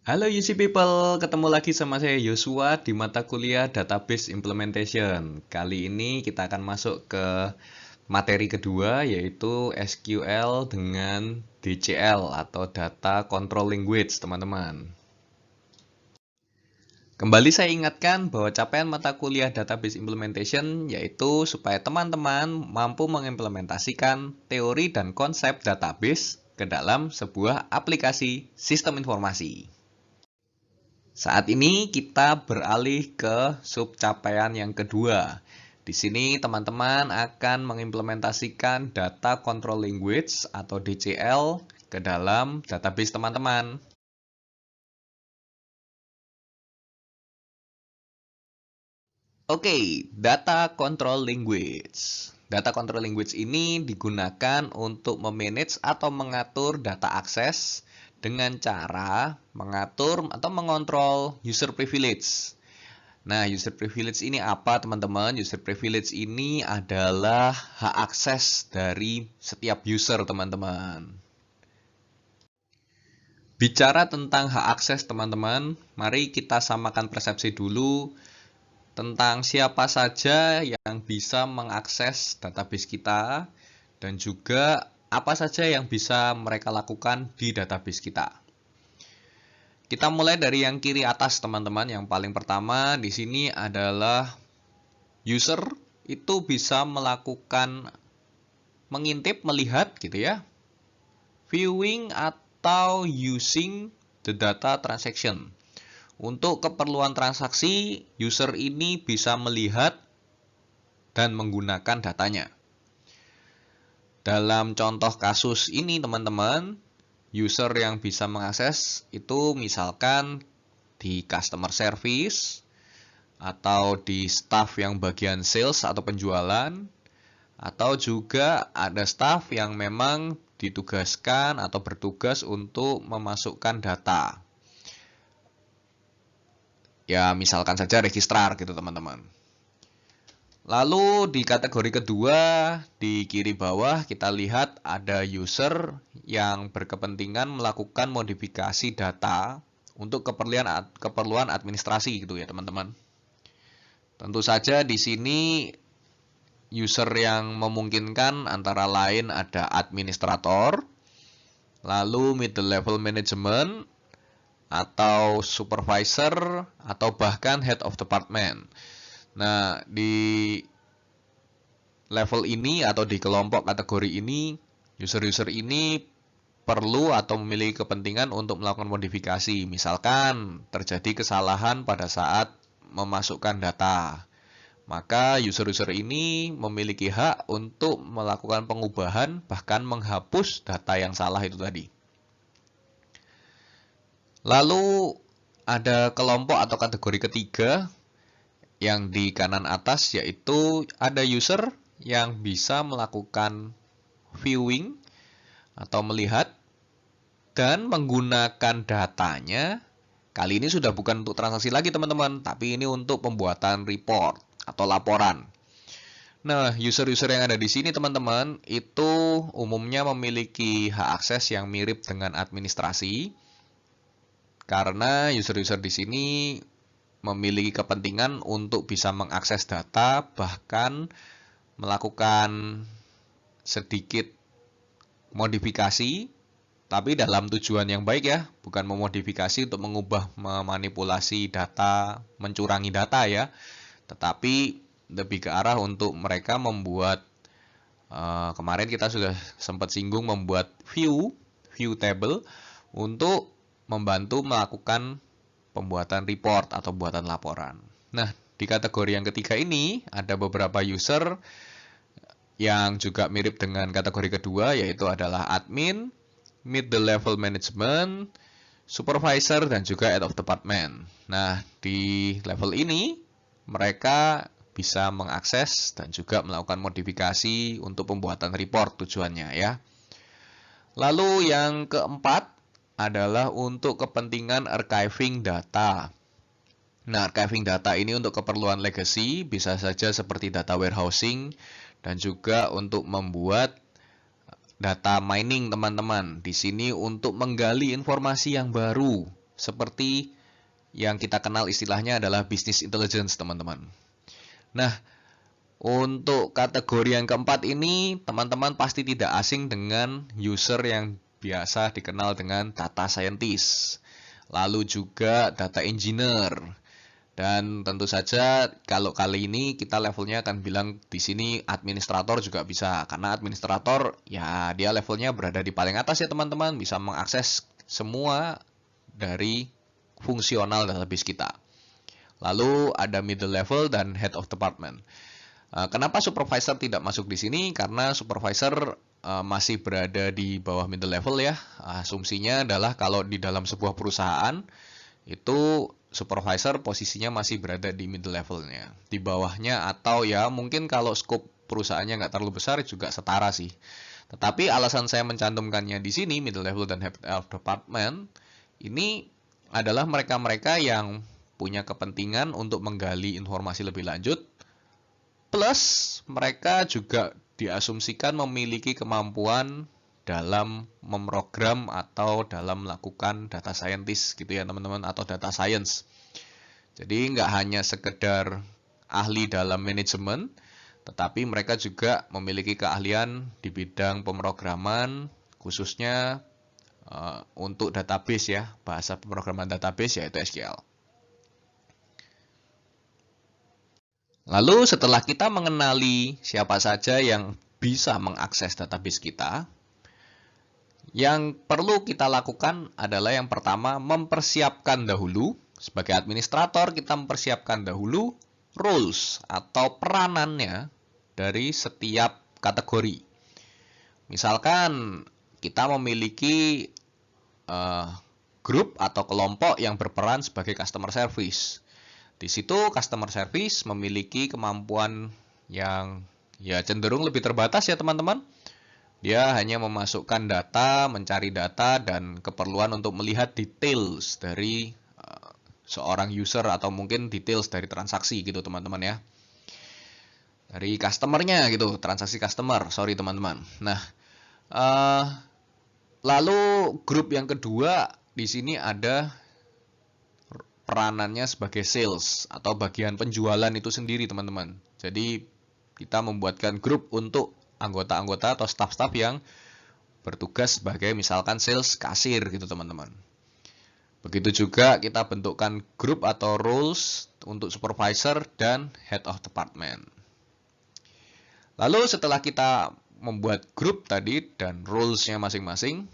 Halo UC People, ketemu lagi sama saya Yosua di mata kuliah Database Implementation. Kali ini kita akan masuk ke materi kedua yaitu SQL dengan DCL atau Data Control Language, teman-teman. Kembali saya ingatkan bahwa capaian mata kuliah Database Implementation yaitu supaya teman-teman mampu mengimplementasikan teori dan konsep database ke dalam sebuah aplikasi sistem informasi. Saat ini kita beralih ke sub capaian yang kedua. Di sini teman-teman akan mengimplementasikan Data Control Language atau DCL ke dalam database teman-teman. Oke, Data Control Language. Data Control Language ini digunakan untuk memanage atau mengatur data akses dengan cara mengatur atau mengontrol user privilege. Nah, user privilege ini apa, teman-teman? User privilege ini adalah hak akses dari setiap user, teman-teman. Bicara tentang hak akses, teman-teman, mari kita samakan persepsi dulu tentang siapa saja yang bisa mengakses database kita dan juga apa saja yang bisa mereka lakukan di database kita. Kita mulai dari yang kiri atas, teman-teman. Yang paling pertama di sini adalah user itu bisa melakukan mengintip, melihat gitu ya, viewing atau using the data transaction. Untuk keperluan transaksi, user ini bisa melihat dan menggunakan datanya. Dalam contoh kasus ini, teman-teman, user yang bisa mengakses itu misalkan di customer service atau di staff yang bagian sales atau penjualan, atau juga ada staff yang memang ditugaskan atau bertugas untuk memasukkan data. Ya, misalkan saja registrar gitu, teman-teman. Lalu di kategori kedua, di kiri bawah kita lihat ada user yang berkepentingan melakukan modifikasi data untuk keperluan administrasi gitu ya, teman-teman. Tentu saja di sini user yang memungkinkan antara lain ada administrator, lalu middle level management, atau supervisor, atau bahkan head of department. Nah, di level ini atau di kelompok kategori ini, user-user ini perlu atau memiliki kepentingan untuk melakukan modifikasi. Misalkan terjadi kesalahan pada saat memasukkan data. Maka user-user ini memiliki hak untuk melakukan pengubahan, bahkan menghapus data yang salah itu tadi. Lalu ada kelompok atau kategori ketiga yang di kanan atas, yaitu ada user yang bisa melakukan viewing atau melihat dan menggunakan datanya. Kali ini sudah bukan untuk transaksi lagi, teman-teman, tapi ini untuk pembuatan report atau laporan. Nah, user-user yang ada di sini, teman-teman, itu umumnya memiliki hak akses yang mirip dengan administrasi, karena user-user di sini memiliki kepentingan untuk bisa mengakses data, bahkan melakukan sedikit modifikasi, tapi dalam tujuan yang baik ya, bukan memodifikasi untuk mengubah, memanipulasi data, mencurangi data ya, tetapi lebih ke arah untuk mereka membuat, kemarin kita sudah sempat singgung, membuat view table untuk membantu melakukan pembuatan report atau buatan laporan. Nah, di kategori yang ketiga ini ada beberapa user yang juga mirip dengan kategori kedua, yaitu adalah admin, middle level management, supervisor, dan juga head of department. Nah, di level ini mereka bisa mengakses dan juga melakukan modifikasi untuk pembuatan report tujuannya ya. Lalu yang keempat adalah untuk kepentingan archiving data. Nah, archiving data ini untuk keperluan legacy, bisa saja seperti data warehousing, dan juga untuk membuat data mining, teman-teman. Di sini untuk menggali informasi yang baru seperti yang kita kenal istilahnya adalah business intelligence, teman-teman. Nah, untuk kategori yang keempat ini, teman-teman pasti tidak asing dengan user yang biasa dikenal dengan data scientist, lalu juga data engineer. Dan tentu saja kalau kali ini kita levelnya akan bilang di sini administrator juga bisa, karena administrator ya dia levelnya berada di paling atas ya teman-teman, bisa mengakses semua dari fungsional database kita. Lalu ada middle level dan head of department. Kenapa supervisor tidak masuk di sini? Karena supervisor masih berada di bawah middle level ya. Asumsinya adalah kalau di dalam sebuah perusahaan itu supervisor posisinya masih berada di middle levelnya, di bawahnya, atau ya mungkin kalau scope perusahaannya nggak terlalu besar juga setara sih. Tetapi alasan saya mencantumkannya di sini middle level dan head of department ini adalah mereka-mereka yang punya kepentingan untuk menggali informasi lebih lanjut, plus mereka juga diasumsikan memiliki kemampuan dalam memprogram atau dalam melakukan data scientist gitu ya teman-teman, atau data science. Jadi nggak hanya sekedar ahli dalam manajemen, tetapi mereka juga memiliki keahlian di bidang pemrograman, khususnya untuk database ya, bahasa pemrograman database yaitu SQL. Lalu setelah kita mengenali siapa saja yang bisa mengakses database kita, yang perlu kita lakukan adalah yang pertama mempersiapkan dahulu, sebagai administrator kita mempersiapkan dahulu roles atau peranannya dari setiap kategori. Misalkan kita memiliki grup atau kelompok yang berperan sebagai customer service. Di situ customer service memiliki kemampuan yang ya cenderung lebih terbatas ya teman-teman. Dia hanya memasukkan data, mencari data, dan keperluan untuk melihat details dari seorang user atau mungkin details dari transaksi gitu teman-teman ya. Dari customernya gitu, transaksi customer, sorry teman-teman. Nah, lalu grup yang kedua di sini ada peranannya sebagai sales atau bagian penjualan itu sendiri teman-teman. Jadi kita membuatkan grup untuk anggota-anggota atau staff-staff yang bertugas sebagai misalkan sales kasir gitu teman-teman. Begitu juga kita bentukkan grup atau roles untuk supervisor dan head of department. Lalu setelah kita membuat grup tadi dan roles-nya masing-masing,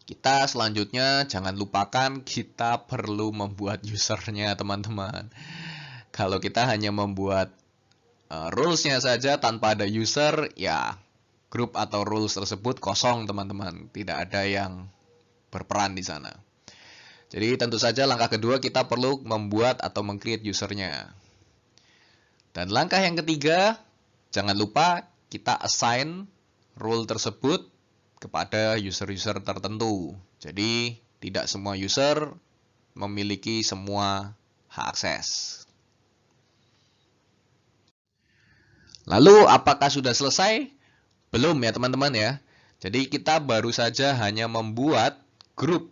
kita selanjutnya jangan lupakan kita perlu membuat usernya teman-teman. Kalau kita hanya membuat rules-nya saja tanpa ada user, ya grup atau rules tersebut kosong teman-teman. Tidak ada yang berperan di sana. Jadi tentu saja langkah kedua kita perlu membuat atau meng-create usernya. Dan langkah yang ketiga, jangan lupa kita assign role tersebut kepada user-user tertentu. Jadi tidak semua user memiliki semua hak akses. Lalu apakah sudah selesai? Belum ya teman-teman ya. Jadi kita baru saja hanya membuat grup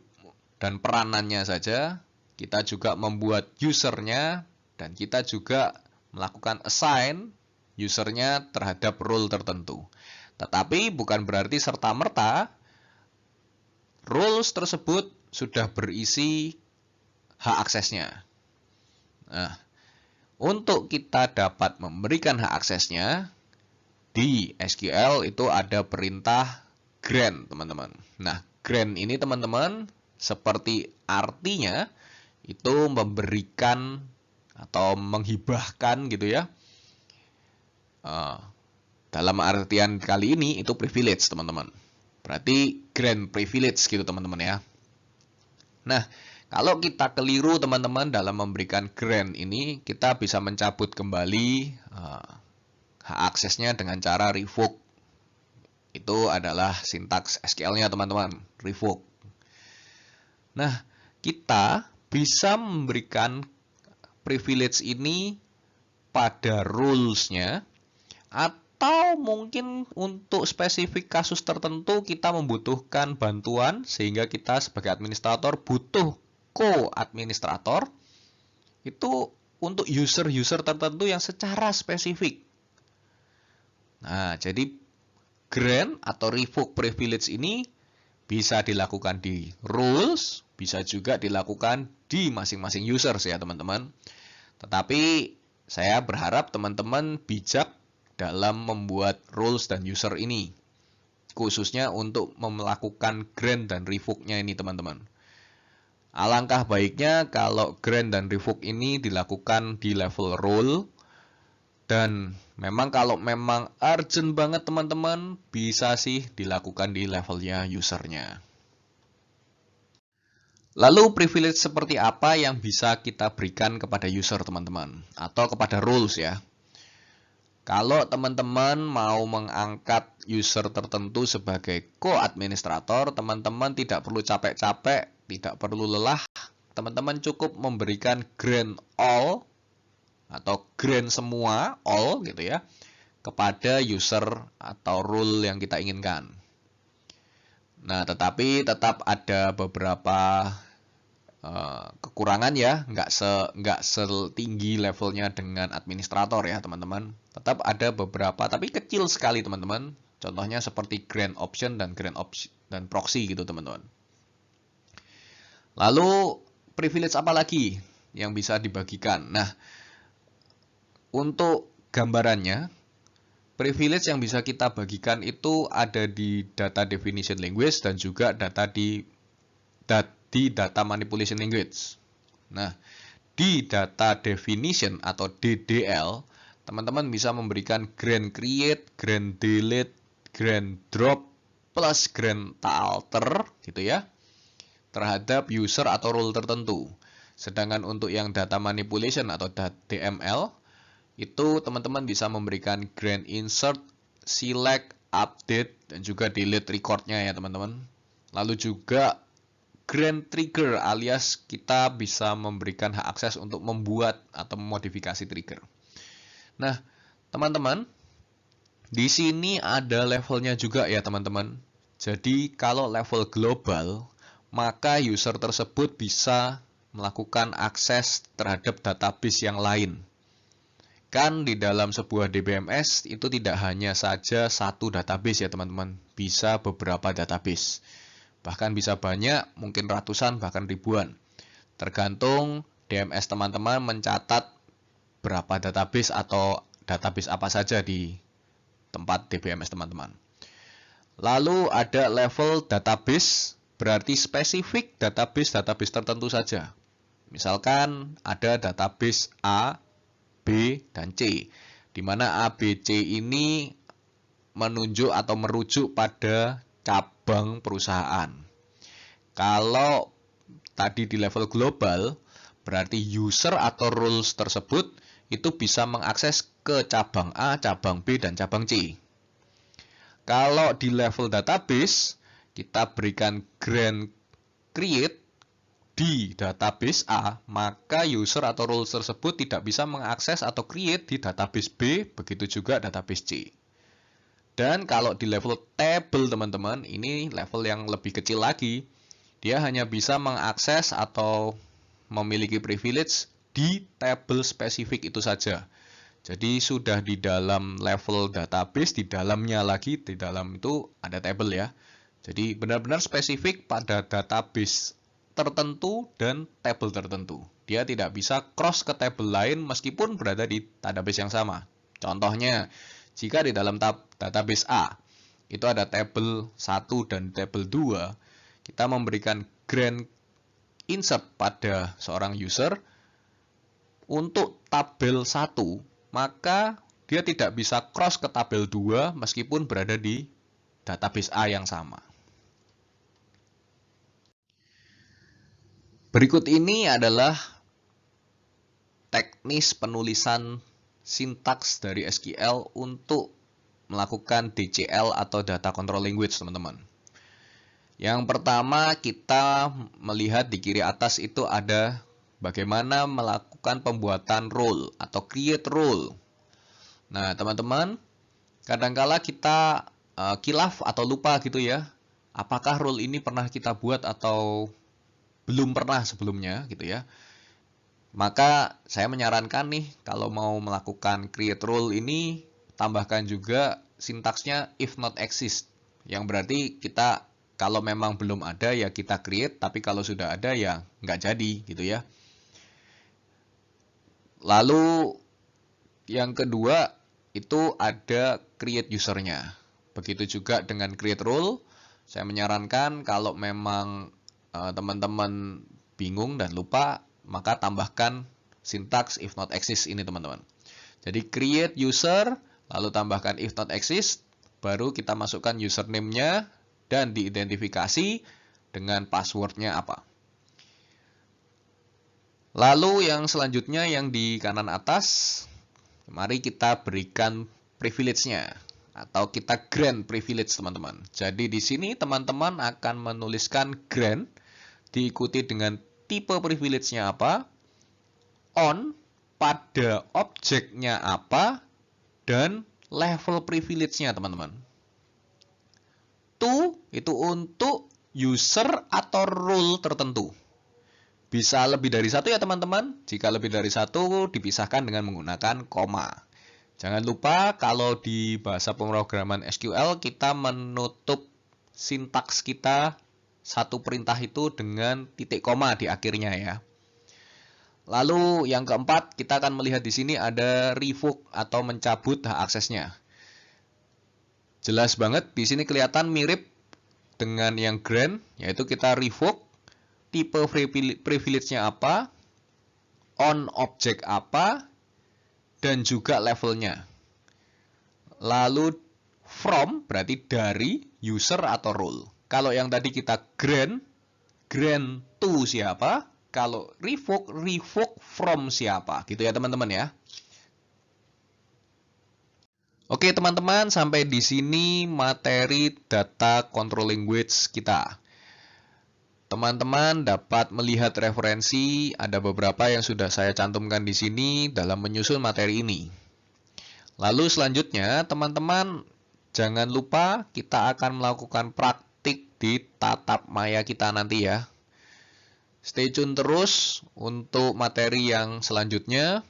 dan peranannya saja. Kita juga membuat usernya dan kita juga melakukan assign usernya terhadap role tertentu. Tetapi bukan berarti serta-merta roles tersebut sudah berisi hak aksesnya. Nah, untuk kita dapat memberikan hak aksesnya, di SQL itu ada perintah grant, teman-teman. Nah, grant ini teman-teman seperti artinya itu memberikan atau menghibahkan gitu ya. Dalam artian kali ini itu privilege teman-teman. Berarti grant privilege gitu teman-teman ya. Nah, kalau kita keliru teman-teman dalam memberikan grant ini, kita bisa mencabut kembali hak aksesnya dengan cara revoke. Itu adalah sintaks SQL-nya teman-teman, revoke. Nah, kita bisa memberikan privilege ini pada rules-nya, atau mungkin untuk spesifik kasus tertentu kita membutuhkan bantuan sehingga kita sebagai administrator butuh co-administrator itu untuk user-user tertentu yang secara spesifik. Nah, jadi grant atau revoke privilege ini bisa dilakukan di rules, bisa juga dilakukan di masing-masing users ya teman-teman. Tetapi saya berharap teman-teman bijak dalam membuat rules dan user ini, khususnya untuk melakukan grant dan revoke-nya ini teman-teman. Alangkah baiknya kalau grant dan revoke ini dilakukan di level role, dan memang kalau memang urgent banget teman-teman, bisa sih dilakukan di levelnya usernya. Lalu privilege seperti apa yang bisa kita berikan kepada user teman-teman, atau kepada rules ya. Kalau teman-teman mau mengangkat user tertentu sebagai co-administrator, teman-teman tidak perlu capek-capek, tidak perlu lelah. Teman-teman cukup memberikan grant all atau grant semua, all gitu ya, kepada user atau rule yang kita inginkan. Nah, tetapi tetap ada beberapa kekurangan ya, nggak setinggi levelnya dengan administrator ya teman-teman. Tetap ada beberapa, tapi kecil sekali teman-teman. Contohnya seperti grant option dan grant option dan proxy gitu teman-teman. Lalu privilege apa lagi yang bisa dibagikan? Nah, untuk gambarannya, privilege yang bisa kita bagikan itu ada di data definition language dan juga data di data manipulation language. Nah, di data definition atau DDL, teman-teman bisa memberikan grant create, grant delete, grant drop, plus grant alter gitu ya, terhadap user atau role tertentu. Sedangkan untuk yang data manipulation atau DML, itu teman-teman bisa memberikan grant insert, select, update, dan juga delete recordnya ya teman-teman. Lalu juga grant trigger alias kita bisa memberikan hak akses untuk membuat atau memodifikasi trigger. Nah, teman-teman, di sini ada levelnya juga ya teman-teman. Jadi kalau level global, maka user tersebut bisa melakukan akses terhadap database yang lain. Kan di dalam sebuah DBMS itu tidak hanya saja satu database ya teman-teman, bisa beberapa database. Bahkan bisa banyak, mungkin ratusan, bahkan ribuan. Tergantung DMS teman-teman mencatat berapa database atau database apa saja di tempat DBMS teman-teman. Lalu ada level database, berarti spesifik database tertentu saja. Misalkan ada database A, B, dan C, di mana A, B, C ini menunjuk atau merujuk pada cabang perusahaan. Kalau tadi di level global, berarti user atau rules tersebut itu bisa mengakses ke cabang A, cabang B, dan cabang C. Kalau di level database, kita berikan grant create di database A, maka user atau rules tersebut tidak bisa mengakses atau create di database B, begitu juga database C. Dan kalau di level table teman-teman, ini level yang lebih kecil lagi. Dia hanya bisa mengakses atau memiliki privilege di table spesifik itu saja. Jadi sudah di dalam level database, di dalamnya lagi, di dalam itu ada table ya. Jadi benar-benar spesifik pada database tertentu dan table tertentu. Dia tidak bisa cross ke table lain meskipun berada di database yang sama. Contohnya, jika di dalam database A itu ada table 1 dan table 2, kita memberikan grant insert pada seorang user untuk tabel 1, maka dia tidak bisa cross ke tabel 2 meskipun berada di database A yang sama. Berikut ini adalah teknis penulisan sintaks dari SQL untuk melakukan DCL atau Data Control Language, teman-teman. Yang pertama, kita melihat di kiri atas itu ada bagaimana melakukan pembuatan role atau create role. Nah, teman-teman, kadangkala kita kilaf atau lupa gitu ya. Apakah role ini pernah kita buat atau belum pernah sebelumnya gitu ya. Maka saya menyarankan nih kalau mau melakukan create rule ini tambahkan juga sintaksnya if not exist. Yang berarti kita kalau memang belum ada ya kita create, tapi kalau sudah ada ya nggak jadi gitu ya. Lalu yang kedua itu ada create usernya. Begitu juga dengan create rule. Saya menyarankan kalau memang teman-teman bingung dan lupa, maka tambahkan sintaks if not exist ini teman-teman. Jadi create user, lalu tambahkan if not exist, baru kita masukkan username-nya dan diidentifikasi dengan password-nya apa. Lalu yang selanjutnya yang di kanan atas, mari kita berikan privilege-nya atau kita grant privilege teman-teman. Jadi di sini teman-teman akan menuliskan grant diikuti dengan tipe privilege-nya apa, on pada objeknya apa, dan level privilege-nya teman-teman. To itu untuk user atau role tertentu. Bisa lebih dari satu ya teman-teman. Jika lebih dari satu dipisahkan dengan menggunakan koma. Jangan lupa kalau di bahasa pemrograman SQL kita menutup sintaks kita satu perintah itu dengan titik koma di akhirnya ya. Lalu yang keempat kita akan melihat di sini ada revoke atau mencabut hak aksesnya. Jelas banget di sini kelihatan mirip dengan yang grant, yaitu kita revoke tipe privilege-nya apa, on objek apa, dan juga levelnya. Lalu from berarti dari user atau role. Kalau yang tadi kita grant to siapa? Kalau revoke from siapa? Gitu ya teman-teman ya. Oke teman-teman, sampai di sini materi data control language kita. Teman-teman dapat melihat referensi, ada beberapa yang sudah saya cantumkan di sini dalam menyusun materi ini. Lalu selanjutnya, teman-teman jangan lupa kita akan melakukan praktik di tatap maya kita nanti ya. Stay tune terus untuk materi yang selanjutnya.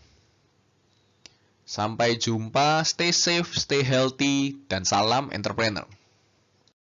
Sampai jumpa, stay safe, stay healthy, dan salam entrepreneur.